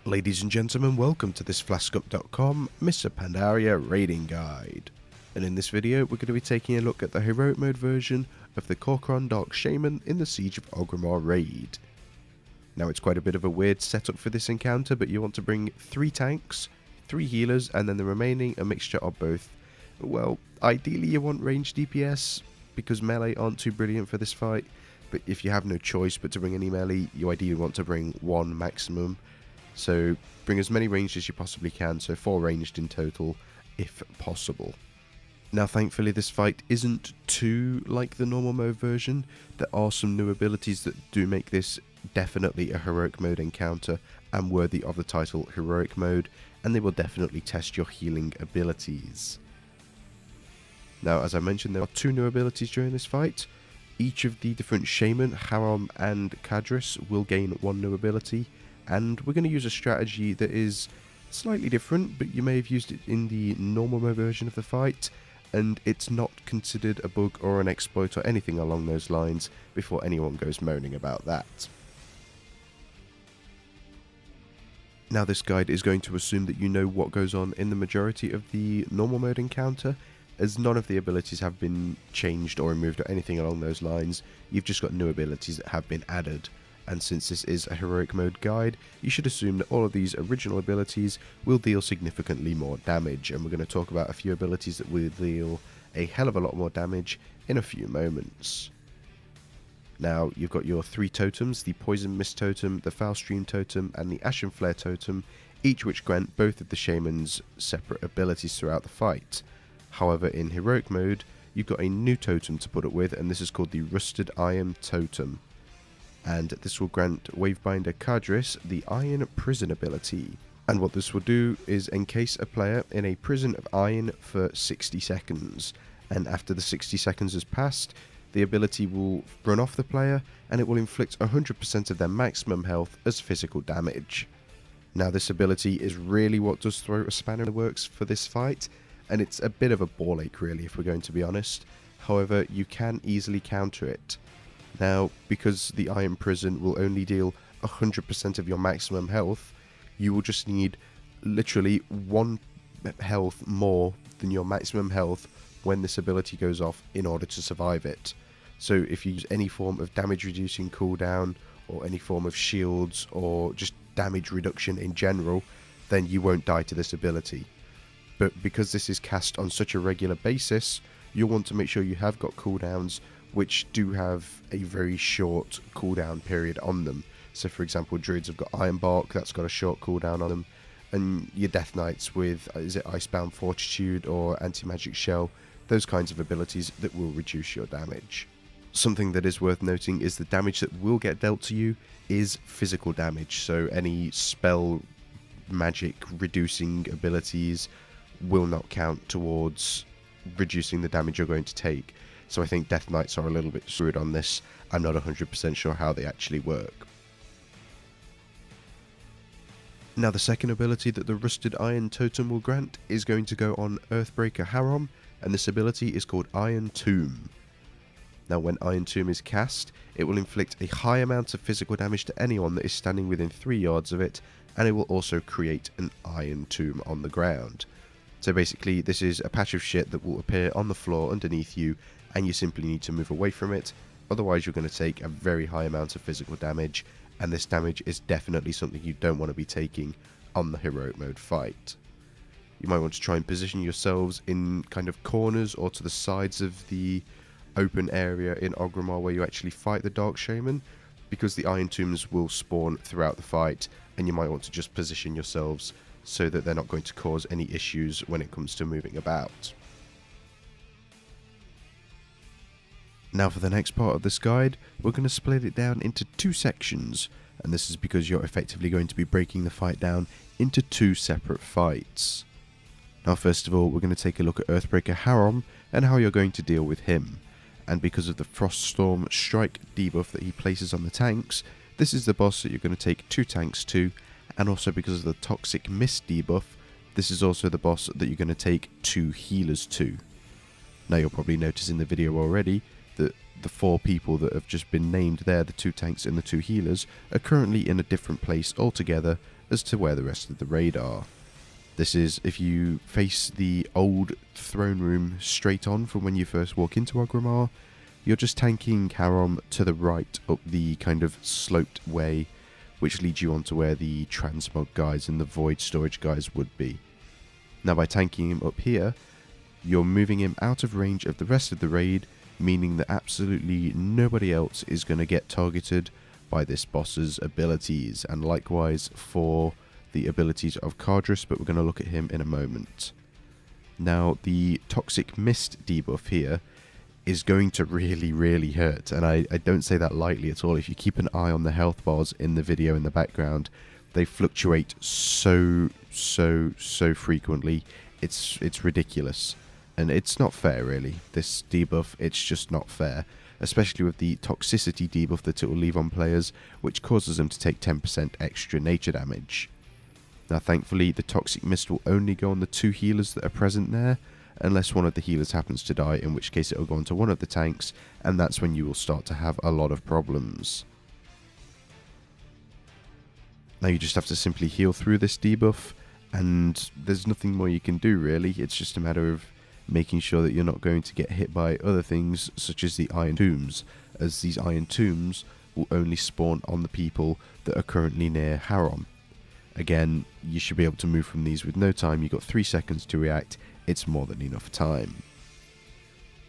Ladies and gentlemen, welcome to this FlaskUp.com Mr. Pandaria raiding guide. And in this video we're going to be taking a look at the heroic mode version of the Kor'kron Dark Shaman in the Siege of Orgrimmar raid. Now it's quite a bit of a weird setup for this encounter, but you want to bring 3 tanks, 3 healers, and then the remaining a mixture of both. Well, ideally you want ranged DPS, because melee aren't too brilliant for this fight, but if you have no choice but to bring any melee, you ideally want to bring 1 maximum. So bring as many ranged as you possibly can, so 4 ranged in total if possible. Now thankfully this fight isn't too like the normal mode version. There are some new abilities that do make this definitely a heroic mode encounter and worthy of the title heroic mode, and they will definitely test your healing abilities. Now as I mentioned, there are 2 new abilities during this fight. Each of the different Shaman, Haram and Kadris, will gain 1 new ability, and we're going to use a strategy that is slightly different, but you may have used it in the normal mode version of the fight, and it's not considered a bug or an exploit or anything along those lines before anyone goes moaning about that. Now this guide is going to assume that you know what goes on in the majority of the normal mode encounter, as none of the abilities have been changed or removed or anything along those lines. You've just got new abilities that have been added. And since this is a heroic mode guide, you should assume that all of these original abilities will deal significantly more damage, and we're going to talk about a few abilities that will deal a hell of a lot more damage in a few moments. Now you've got your 3 totems, the Poison Mist totem, the Foul Stream totem and the Ashen Flare totem, each which grant both of the Shamans separate abilities throughout the fight. However, in heroic mode you've got a new totem to put up with, and this is called the Rusted Iron totem. And this will grant Wavebinder Kadris the Iron Prison ability. And what this will do is encase a player in a prison of iron for 60 seconds. And after the 60 seconds has passed, the ability will run off the player and it will inflict 100% of their maximum health as physical damage. Now this ability is really what does throw a spanner in the works for this fight, and it's a bit of a ball ache really if we're going to be honest. However, you can easily counter it. Now, because the Iron Prison will only deal 100% of your maximum health, you will just need literally 1 health more than your maximum health when this ability goes off in order to survive it. So if you use any form of damage reducing cooldown or any form of shields or just damage reduction in general, then you won't die to this ability. But because this is cast on such a regular basis, you'll want to make sure you have got cooldowns which do have a very short cooldown period on them. So for example, Druids have got Iron Bark, that's got a short cooldown on them, and your Death Knights with, is it Icebound Fortitude or Anti-Magic Shell, those kinds of abilities that will reduce your damage. Something that is worth noting is the damage that will get dealt to you is physical damage, so any spell magic reducing abilities will not count towards reducing the damage you're going to take. So I think Death Knights are a little bit screwed on this. I'm not 100% sure how they actually work. Now the second ability that the Rusted Iron Totem will grant is going to go on Earthbreaker Haram, and this ability is called Iron Tomb. Now when Iron Tomb is cast, it will inflict a high amount of physical damage to anyone that is standing within 3 yards of it, and it will also create an Iron Tomb on the ground. So basically this is a patch of shit that will appear on the floor underneath you, and you simply need to move away from it, otherwise you're going to take a very high amount of physical damage, and this damage is definitely something you don't want to be taking on the heroic mode fight. You might want to try and position yourselves in kind of corners or to the sides of the open area in Orgrimmar where you actually fight the Dark Shaman, because the Iron Tombs will spawn throughout the fight, and you might want to just position yourselves so that they're not going to cause any issues when it comes to moving about. Now for the next part of this guide, we're going to split it down into 2 sections, and this is because you're effectively going to be breaking the fight down into 2 separate fights. Now first of all, we're going to take a look at Earthbreaker Haram and how you're going to deal with him. And because of the Froststorm Strike debuff that he places on the tanks, this is the boss that you're going to take 2 tanks to, and also because of the Toxic Mist debuff, this is also the boss that you're going to take 2 healers to. Now you'll probably notice in the video already that the 4 people that have just been named there, the 2 tanks and the 2 healers, are currently in a different place altogether, as to where the rest of the raid are. This is if you face the old throne room straight on from when you first walk into Orgrimmar, you're just tanking Harom to the right up the kind of sloped way, which leads you on to where the transmog guys and the void storage guys would be. Now by tanking him up here, you're moving him out of range of the rest of the raid, meaning that absolutely nobody else is going to get targeted by this boss's abilities, and likewise for the abilities of Cardrus, but we're going to look at him in a moment. Now the Toxic Mist debuff here is going to really hurt, and I don't say that lightly at all. If you keep an eye on the health bars in the video in the background, they fluctuate so frequently, it's ridiculous. And it's not fair, really. This debuff, it's just not fair. Especially with the toxicity debuff that it will leave on players, which causes them to take 10% extra nature damage. Now, thankfully, the Toxic Mist will only go on the 2 healers that are present there, unless one of the healers happens to die, in which case it will go onto one of the tanks, and that's when you will start to have a lot of problems. Now, you just have to simply heal through this debuff, and there's nothing more you can do, really. It's just a matter of making sure that you're not going to get hit by other things such as the Iron Tombs, as these Iron Tombs will only spawn on the people that are currently near Harom. Again, you should be able to move from these with no time. You've got 3 seconds to react. It's more than enough time.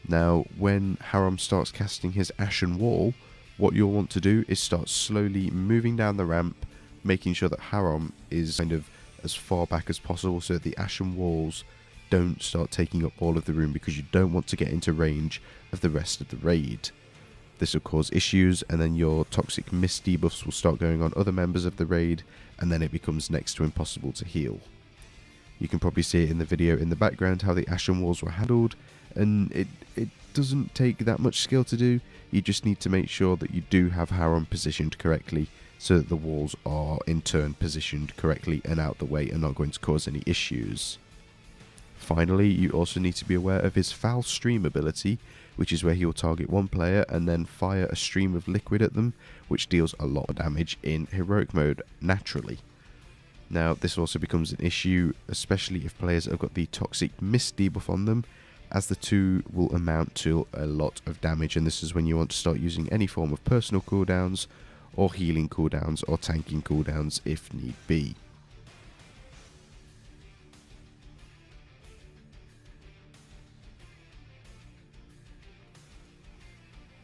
Now, when Harom starts casting his Ashen Wall, what you'll want to do is start slowly moving down the ramp, making sure that Harom is kind of as far back as possible so that the Ashen Walls don't start taking up all of the room, because you don't want to get into range of the rest of the raid. This will cause issues, and then your Toxic Mist debuffs will start going on other members of the raid, and then it becomes next to impossible to heal. You can probably see it in the video in the background how the Ashen Walls were handled, and it doesn't take that much skill to do. You just need to make sure that you do have Harom positioned correctly, so that the walls are in turn positioned correctly and out the way and not going to cause any issues. Finally, you also need to be aware of his Foul Stream ability, which is where he will target one player and then fire a stream of liquid at them, which deals a lot of damage in heroic mode naturally. Now, this also becomes an issue, especially if players have got the Toxic Mist debuff on them, as the two will amount to a lot of damage, and this is when you want to start using any form of personal cooldowns, or healing cooldowns, or tanking cooldowns if need be.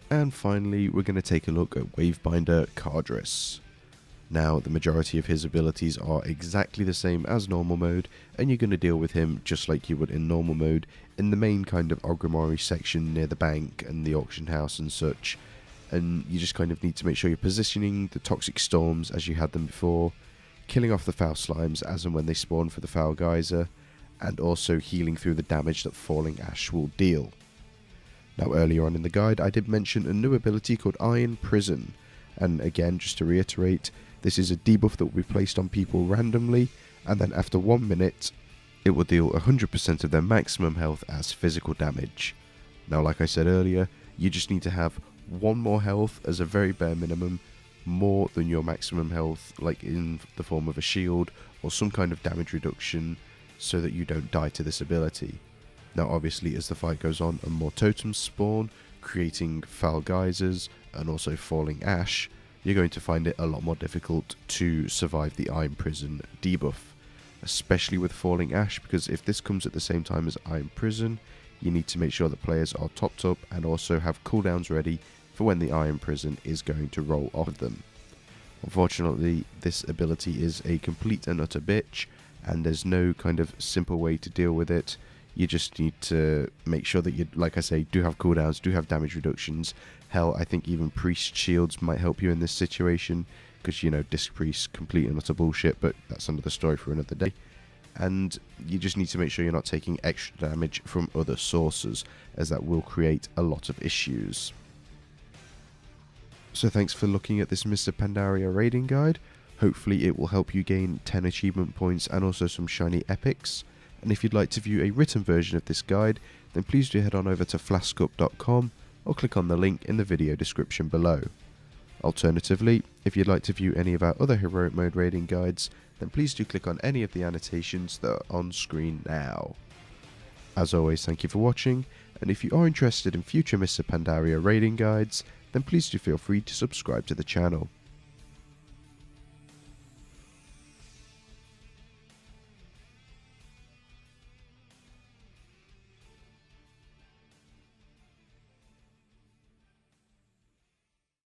And finally, we're going to take a look at Wavebinder Cardrus. Now, the majority of his abilities are exactly the same as normal mode, and you're going to deal with him just like you would in normal mode, in the main kind of Orgrimmar section near the bank and the auction house and such. And you just kind of need to make sure you're positioning the Toxic Storms as you had them before, killing off the Foul Slimes as and when they spawn for the Foul Geyser, and also healing through the damage that Falling Ash will deal. Now, earlier on in the guide, I did mention a new ability called Iron Prison, and again, just to reiterate, this is a debuff that will be placed on people randomly, and then after 1 minute, it will deal 100% of their maximum health as physical damage. Now, like I said earlier, you just need to have 1 more health as a very bare minimum, more than your maximum health, like in the form of a shield or some kind of damage reduction, so that you don't die to this ability. Now, obviously, as the fight goes on and more totems spawn, creating Foul Geysers and also Falling Ash, you're going to find it a lot more difficult to survive the Iron Prison debuff, especially with Falling Ash, because if this comes at the same time as Iron Prison, you need to make sure that players are topped up and also have cooldowns ready for when the Iron Prison is going to roll off of them. Unfortunately, this ability is a complete and utter bitch, and there's no kind of simple way to deal with it. You just need to make sure that you, like I say, do have cooldowns, do have damage reductions. Hell, I think even Priest Shields might help you in this situation, because, you know, Disc Priest, complete and utter bullshit, but that's another story for another day. And you just need to make sure you're not taking extra damage from other sources, as that will create a lot of issues. So thanks for looking at this Mr. Pandaria raiding guide. Hopefully it will help you gain 10 achievement points and also some shiny epics. And if you'd like to view a written version of this guide, then please do head on over to flaskup.com or click on the link in the video description below. Alternatively, if you'd like to view any of our other heroic mode raiding guides, then please do click on any of the annotations that are on screen now. As always, thank you for watching, and if you are interested in future Mists of Pandaria raiding guides, then please do feel free to subscribe to the channel.